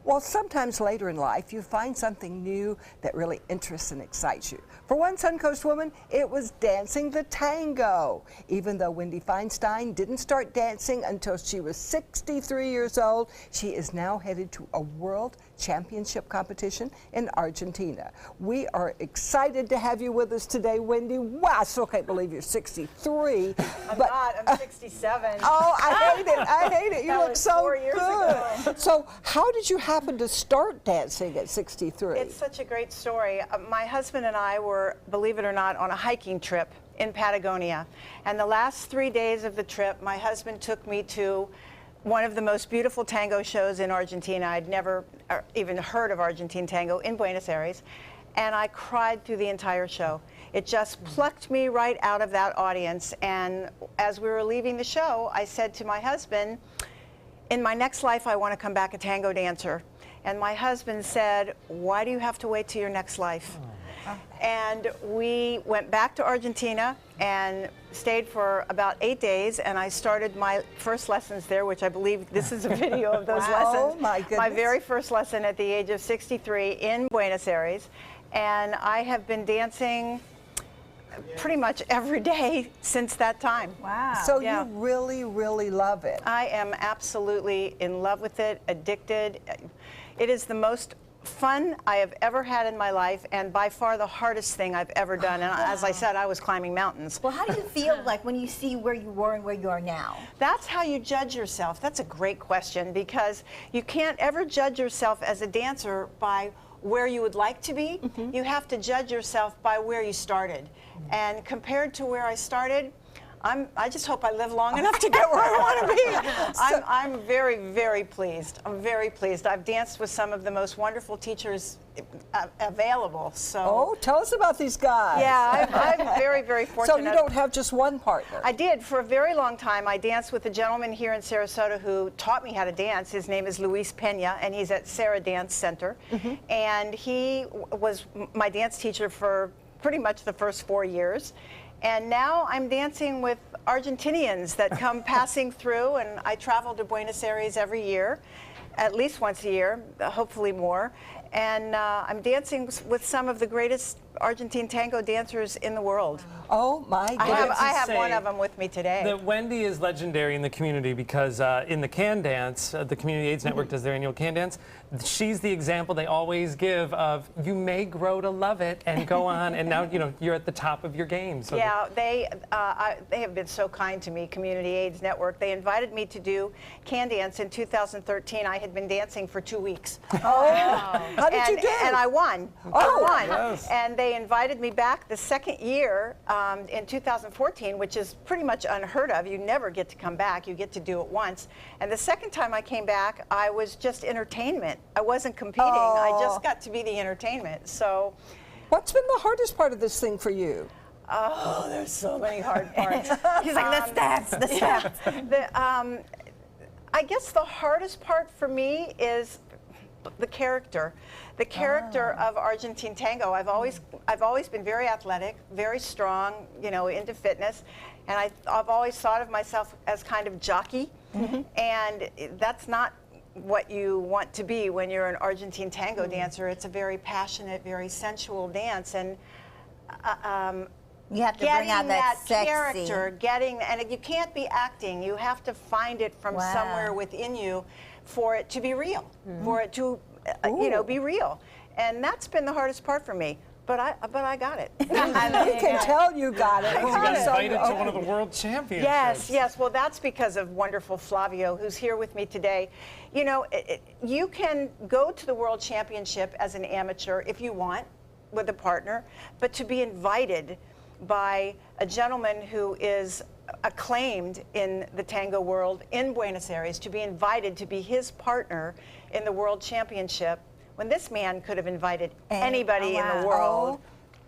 Well, sometimes later in life, you find something new that really interests and excites you. For one Suncoast woman, it was dancing the tango. Even though Wendy Feinstein didn't start dancing until she was 63 years old, she is now headed to a world championship competition in Argentina. We are excited to have you with us today, Wendy. Wow, I still can't believe you're 63. I'm 67. Oh, I hate it. I hate it. You That look was so 4 years good. ago. So how did you happen to start dancing at 63? It's such a great story. My husband and I were, believe it or not, on a hiking trip in Patagonia. And the last 3 days of the trip, my husband took me to one of the most beautiful tango shows in Argentina. I'd never even heard of Argentine tango in Buenos Aires. And I cried through the entire show. It just plucked me right out of that audience. And as we were leaving the show, I said to my husband, in my next life, I want to come back a tango dancer. And my husband said, why do you have to wait till your next life? And we went back to Argentina and stayed for about 8 days, and I started my first lessons there, which I believe this is a video of those lessons. Oh my goodness. My very first lesson at the age of 63 in Buenos Aires. And I have been dancing pretty much every day since that time. Wow. So Yeah. you really, really love it. I am absolutely in love with it, addicted. It is the most fun I have ever had in my life, and by far the hardest thing I've ever done. And as I said, I was climbing mountains. Well, how do you feel like when you see where you were and where you are now? That's how you judge yourself. That's a great question, because you can't ever judge yourself as a dancer by where you would like to be. You have to judge yourself by where you started. And compared to where I started, I just hope I live long enough to get where I want to be. I'm very, very pleased. I'm very pleased. I've danced with some of the most wonderful teachers available. So. Oh, tell us about these guys. Yeah, I'm very, very fortunate. So you don't have just one partner? I did. For a very long time, I danced with a gentleman here in Sarasota who taught me how to dance. His name is Luis Pena, and he's at Sarah Dance Center. And he was my dance teacher for pretty much the first 4 years. And now I'm dancing with Argentinians that come passing through, and I travel to Buenos Aires every year, at least once a year, hopefully more. And I'm dancing with some of the greatest Argentine tango dancers in the world. Oh my goodness. I have one of them with me today. That Wendy is legendary in the community because in the Can Dance, the Community AIDS Network does their annual Can Dance. She's the example they always give of you may grow to love it and go on, and now you're at the top of your game. So yeah, they have been so kind to me, Community AIDS Network. They invited me to do Can Dance in 2013. I had been dancing for 2 weeks. Oh, how did you do? And I won. Oh, I won. yes. And they invited me back the second year in 2014, which is pretty much unheard of. You never get to come back. You get to do it once. And the second time I came back, I was just entertainment. I wasn't competing. I just got to be the entertainment. So, what's been the hardest part of this thing for you? oh, there's so many hard parts. He's like, let's dance, let's dance. I guess the hardest part for me is the character. The character of Argentine tango. I've always been very athletic, very strong, into fitness, and I've always thought of myself as kind of jockey, and that's not what you want to be when you're an Argentine tango dancer. It's a very passionate, very sensual dance, and You have to getting bring out that sexy character, and you can't be acting. You have to find it from somewhere within you for it to be real, for it to, be real. And that's been the hardest part for me. But I got it. We can tell you got it. you got invited to one of the world championships. Yes. Well, that's because of wonderful Flavio, who's here with me today. You can go to the world championship as an amateur if you want, with a partner, but to be invited by a gentleman who is acclaimed in the tango world in Buenos Aires, to be invited to be his partner in the world championship, when this man could have invited anybody in the world.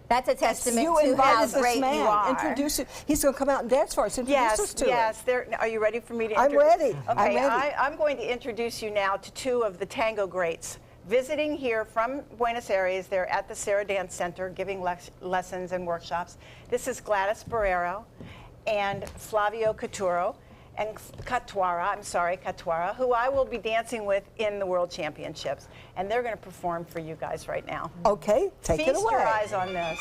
That's a testament You to how invited great this man. you are. Introduce it. He's going to come out and dance for us. Introduce us to him. Are you ready for me to I'm introduce? ready. Okay, I'm ready. I'm going to introduce you now to two of the tango greats. Visiting here from Buenos Aires, they're at the Sarah Dance Center giving lessons and workshops. This is Gladys Barrero and Flavio Couture. and Katwara, who I will be dancing with in the World Championships. And they're going to perform for you guys right now. Okay, take it away. Feast your eyes on this.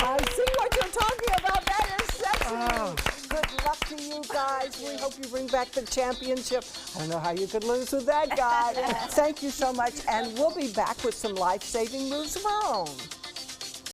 I see what you're talking about. That is sexy. Good luck to you guys. We hope you bring back the championship. I don't know how you could lose with that guy. Thank you so much, and we'll be back with some life-saving moves of our own.